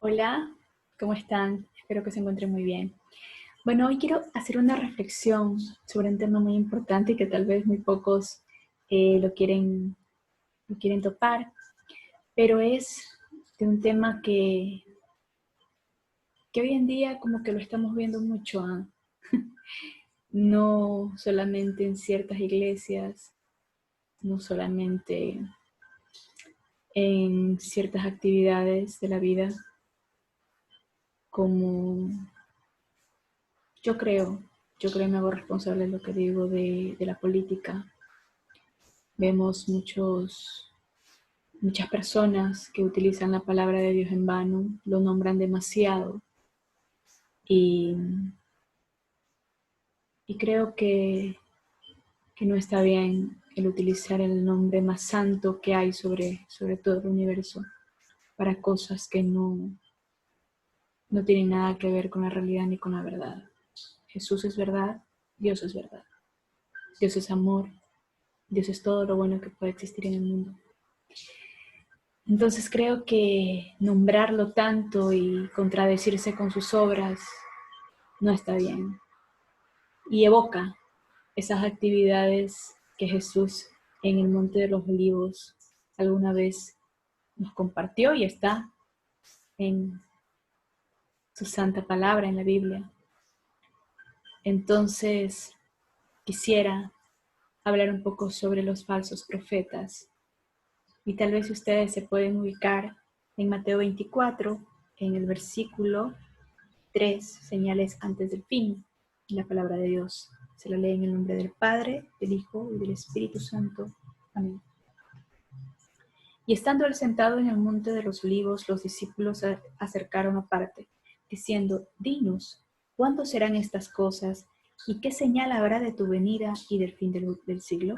Hola, ¿cómo están? Espero que se encuentren muy bien. Bueno, hoy quiero hacer una reflexión sobre un tema muy importante y que tal vez muy pocos lo quieren topar, pero es de un tema que hoy en día como que lo estamos viendo mucho, no solamente en ciertas iglesias, no solamente en ciertas actividades de la vida, como yo creo, yo creo y me hago responsable de lo que digo de la política. Vemos muchas personas que utilizan la palabra de Dios en vano, lo nombran demasiado y, y creo que no está bien el utilizar el nombre más santo que hay sobre todo el universo para cosas que no tienen nada que ver con la realidad ni con la verdad. Jesús es verdad, Dios es verdad, Dios es amor, Dios es todo lo bueno que puede existir en el mundo. Entonces creo que nombrarlo tanto y contradecirse con sus obras no está bien. Y evoca esas actividades que Jesús en el Monte de los Olivos alguna vez nos compartió y está en su santa palabra en la Biblia. Entonces quisiera hablar un poco sobre los falsos profetas y tal vez ustedes se pueden ubicar en Mateo 24, en el versículo 3, señales antes del fin. La palabra de Dios se la lee en el nombre del Padre, del Hijo y del Espíritu Santo. Amén. Y estando él sentado en el monte de los olivos, los discípulos se acercaron aparte, diciendo: Dinos, ¿cuándo serán estas cosas? ¿Y qué señal habrá de tu venida y del fin del siglo?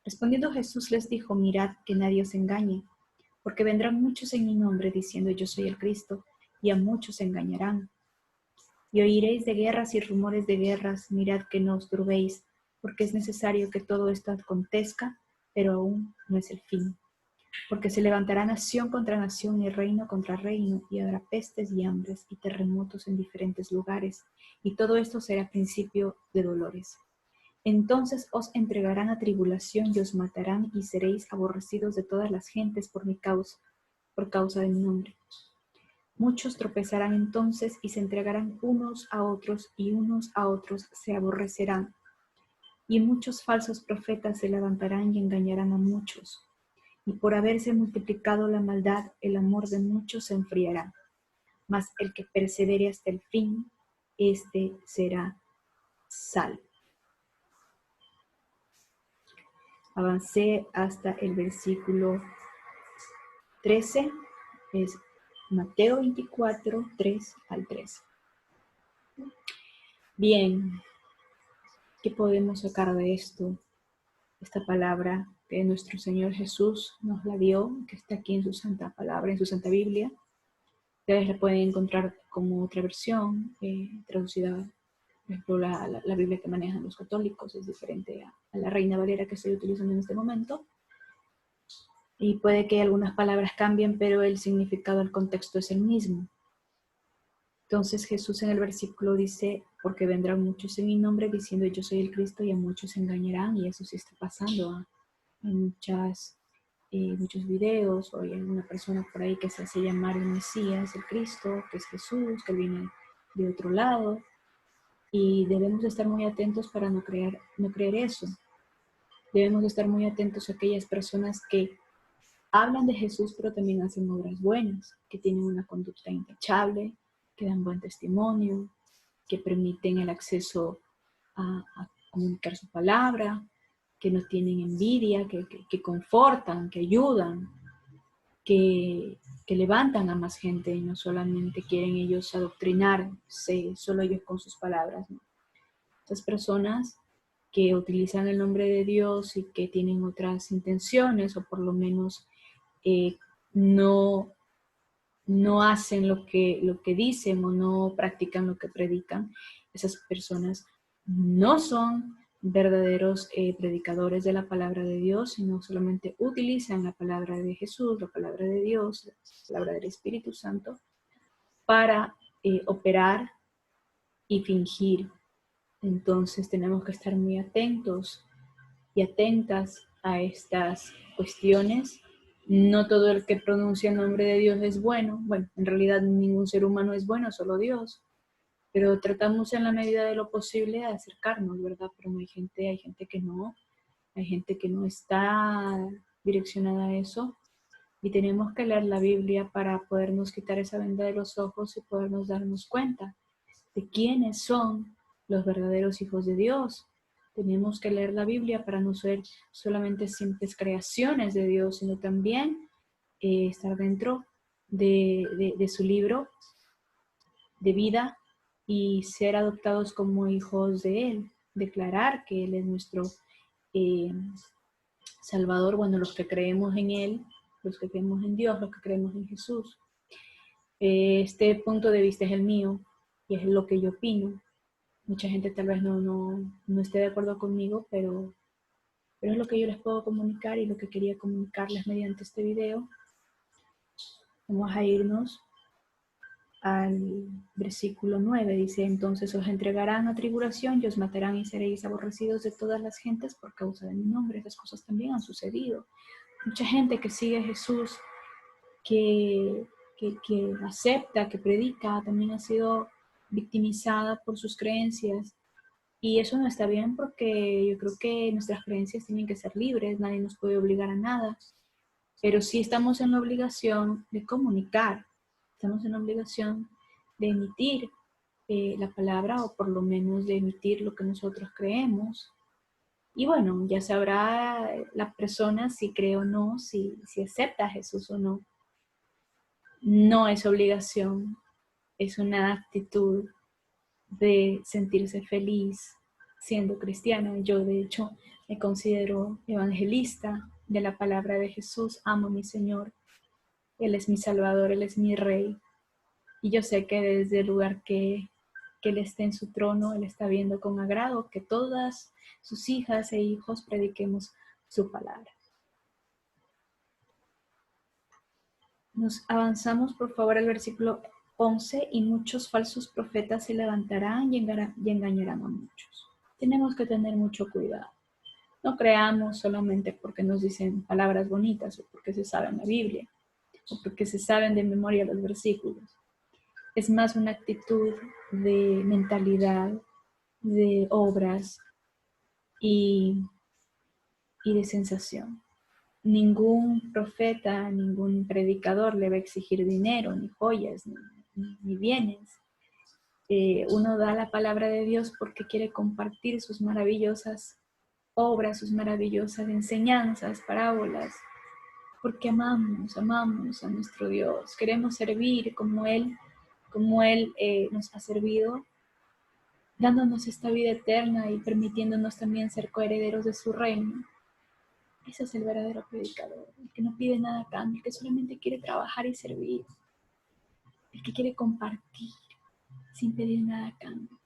Respondiendo Jesús les dijo: Mirad que nadie os engañe, porque vendrán muchos en mi nombre diciendo: Yo soy el Cristo, y a muchos engañarán. Y oiréis de guerras y rumores de guerras, mirad que no os turbéis, porque es necesario que todo esto acontezca, pero aún no es el fin. Porque se levantará nación contra nación y reino contra reino, y habrá pestes y hambres y terremotos en diferentes lugares, y todo esto será principio de dolores. Entonces os entregarán a tribulación y os matarán, y seréis aborrecidos de todas las gentes por causa de mi nombre. Muchos tropezarán entonces y se entregarán unos a otros y unos a otros se aborrecerán. Y muchos falsos profetas se levantarán y engañarán a muchos. Y por haberse multiplicado la maldad, el amor de muchos se enfriará. Mas el que persevere hasta el fin, este será salvo. Avancé hasta el versículo 13, es Mateo 24, 3 al 13. Bien, ¿qué podemos sacar de esto? Esta palabra que nuestro Señor Jesús nos la dio, que está aquí en su santa palabra, en su santa Biblia. Ustedes la pueden encontrar como otra versión, traducida, por ejemplo, la Biblia que manejan los católicos es diferente a la Reina Valera que estoy utilizando en este momento. Y puede que algunas palabras cambien, pero el significado, el contexto es el mismo. Entonces Jesús en el versículo dice: porque vendrán muchos en mi nombre diciendo: yo soy el Cristo, y a muchos se engañarán, y eso sí está pasando. Hay muchos videos, o hay alguna persona por ahí que se hace llamar el Mesías, el Cristo, que es Jesús, que viene de otro lado, y debemos estar muy atentos para no creer eso. Debemos estar muy atentos a aquellas personas que hablan de Jesús, pero también hacen obras buenas, que tienen una conducta intachable, que dan buen testimonio, que permiten el acceso a comunicar su palabra, que no tienen envidia, que confortan, que ayudan, que levantan a más gente y no solamente quieren ellos adoctrinarse, solo ellos con sus palabras, ¿no? Estas personas que utilizan el nombre de Dios y que tienen otras intenciones, o por lo menos no, no hacen lo que dicen o no practican lo que predican, esas personas no son verdaderos predicadores de la palabra de Dios, sino solamente utilizan la palabra de Jesús, la palabra de Dios, la palabra del Espíritu Santo, para operar y fingir. Entonces tenemos que estar muy atentos y atentas a estas cuestiones. No todo el que pronuncia el nombre de Dios es bueno. Bueno, en realidad ningún ser humano es bueno, solo Dios. Pero tratamos en la medida de lo posible de acercarnos, ¿verdad? Pero hay gente que no. Hay gente que no está direccionada a eso. Y tenemos que leer la Biblia para podernos quitar esa venda de los ojos y podernos darnos cuenta de quiénes son los verdaderos hijos de Dios. Tenemos que leer la Biblia para no ser solamente simples creaciones de Dios, sino también estar dentro de su libro de vida y ser adoptados como hijos de Él. Declarar que Él es nuestro eh, Salvador, bueno, los que creemos en Él, los que creemos en Dios, los que creemos en Jesús. Este punto de vista es el mío y es lo que yo opino. Mucha gente tal vez no esté de acuerdo conmigo, pero es lo que yo les puedo comunicar y lo que quería comunicarles mediante este video. Vamos a irnos al versículo 9. Dice, entonces os entregarán a tribulación y os matarán y seréis aborrecidos de todas las gentes por causa de mi nombre. Esas cosas también han sucedido. Mucha gente que sigue a Jesús, que acepta, que predica, también ha sido victimizada por sus creencias. Y eso no está bien porque yo creo que nuestras creencias tienen que ser libres, nadie nos puede obligar a nada, pero sí estamos en la obligación de comunicar, estamos en la obligación de emitir la palabra o por lo menos de emitir lo que nosotros creemos. Y bueno, ya sabrá la persona si cree o no, si acepta a Jesús o no. No es obligación, es una actitud de sentirse feliz siendo cristiana. Yo de hecho me considero evangelista de la palabra de Jesús. Amo a mi Señor. Él es mi Salvador, Él es mi Rey. Y yo sé que desde el lugar que Él esté en su trono, Él está viendo con agrado que todas sus hijas e hijos prediquemos su palabra. Nos avanzamos por favor al versículo 11, y muchos falsos profetas se levantarán y engañarán a muchos. Tenemos que tener mucho cuidado. No creamos solamente porque nos dicen palabras bonitas o porque se saben la Biblia o porque se saben de memoria los versículos. Es más una actitud de mentalidad, de obras y de sensación. Ningún profeta, ningún predicador le va a exigir dinero, ni joyas, ni bienes. Uno da la palabra de Dios porque quiere compartir sus maravillosas obras, sus maravillosas enseñanzas, parábolas, porque amamos a nuestro Dios. Queremos servir como Él nos ha servido, dándonos esta vida eterna y permitiéndonos también ser coherederos de su reino. Ese es el verdadero predicador, el que no pide nada a cambio, el que solamente quiere trabajar y servir, el que quiere compartir sin pedir nada a cambio.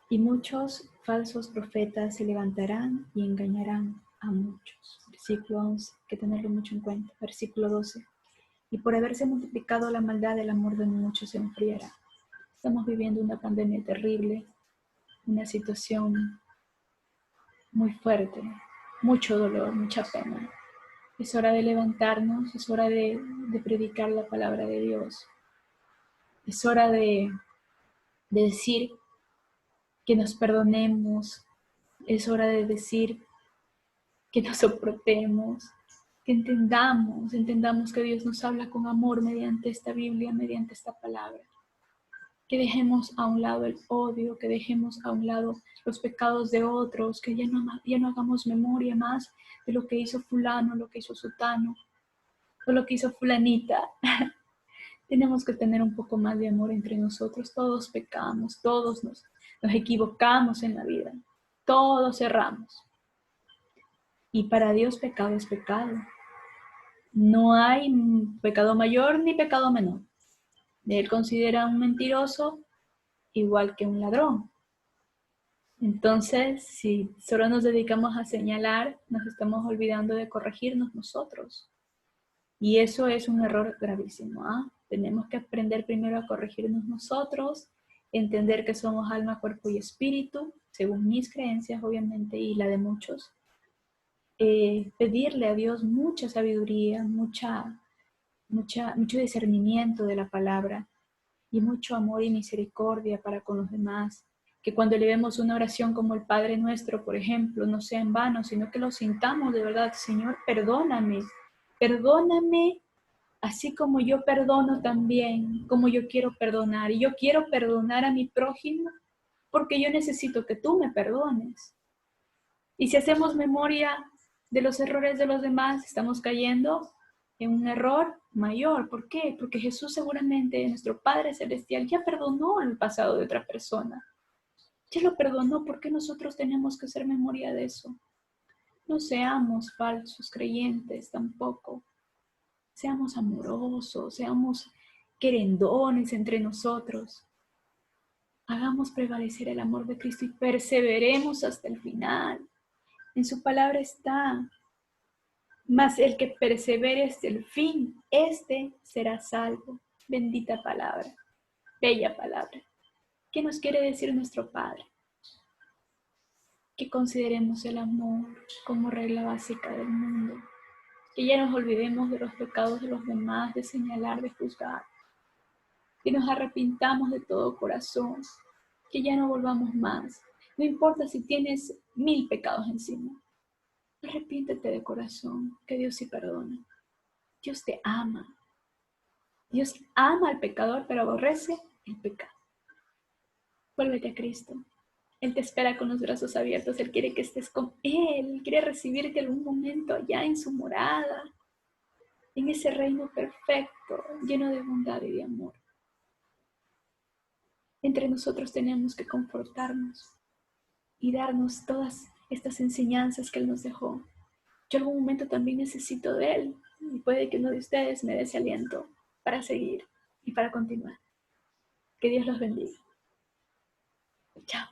Y muchos falsos profetas se levantarán y engañarán a muchos. Versículo 11, hay que tenerlo mucho en cuenta. Versículo 12. Y por haberse multiplicado la maldad, el amor de muchos se enfriará. Estamos viviendo una pandemia terrible, una situación muy fuerte, mucho dolor, mucha pena. Es hora de levantarnos, es hora de predicar la palabra de Dios. Es hora de decir que nos perdonemos. Es hora de decir que nos soportemos, que entendamos que Dios nos habla con amor mediante esta Biblia, mediante esta palabra. Que dejemos a un lado el odio, que dejemos a un lado los pecados de otros, que ya no hagamos memoria más de lo que hizo fulano, lo que hizo sutano, o lo que hizo fulanita. Tenemos que tener un poco más de amor entre nosotros. Todos pecamos, todos nos equivocamos en la vida, todos erramos. Y para Dios pecado es pecado. No hay pecado mayor ni pecado menor. Él considera un mentiroso igual que un ladrón. Entonces, si solo nos dedicamos a señalar, nos estamos olvidando de corregirnos nosotros. Y eso es un error gravísimo. Tenemos que aprender primero a corregirnos nosotros, entender que somos alma, cuerpo y espíritu, según mis creencias, obviamente, y la de muchos. Pedirle a Dios mucha sabiduría, mucho discernimiento de la palabra y mucho amor y misericordia para con los demás. Que cuando leemos una oración como el Padre Nuestro, por ejemplo, no sea en vano, sino que lo sintamos de verdad. Señor, perdóname, perdóname, así como yo perdono también, como yo quiero perdonar. Y yo quiero perdonar a mi prójimo porque yo necesito que tú me perdones. Y si hacemos memoria de los errores de los demás, estamos cayendo en un error mayor. ¿Por qué? Porque Jesús seguramente, nuestro Padre Celestial, ya perdonó el pasado de otra persona. Ya lo perdonó. ¿Por qué nosotros tenemos que hacer memoria de eso? No seamos falsos creyentes tampoco. Seamos amorosos, seamos querendones entre nosotros. Hagamos prevalecer el amor de Cristo y perseveremos hasta el final. En su palabra está: mas el que persevere hasta el fin, este será salvo. Bendita palabra, bella palabra. ¿Qué nos quiere decir nuestro Padre? Que consideremos el amor como regla básica del mundo. Que ya nos olvidemos de los pecados de los demás, de señalar, de juzgar. Que nos arrepintamos de todo corazón. Que ya no volvamos más. No importa si tienes 1000 pecados encima. Arrepiéntete de corazón, que Dios sí perdona. Dios te ama. Dios ama al pecador, pero aborrece el pecado. Vuélvete a Cristo. Él te espera con los brazos abiertos. Él quiere que estés con Él. Él quiere recibirte algún momento allá en su morada, en ese reino perfecto, lleno de bondad y de amor. Entre nosotros tenemos que confortarnos y darnos todas estas enseñanzas que Él nos dejó. Yo en algún momento también necesito de Él, y puede que uno de ustedes me dé ese aliento para seguir y para continuar. Que Dios los bendiga. Chao.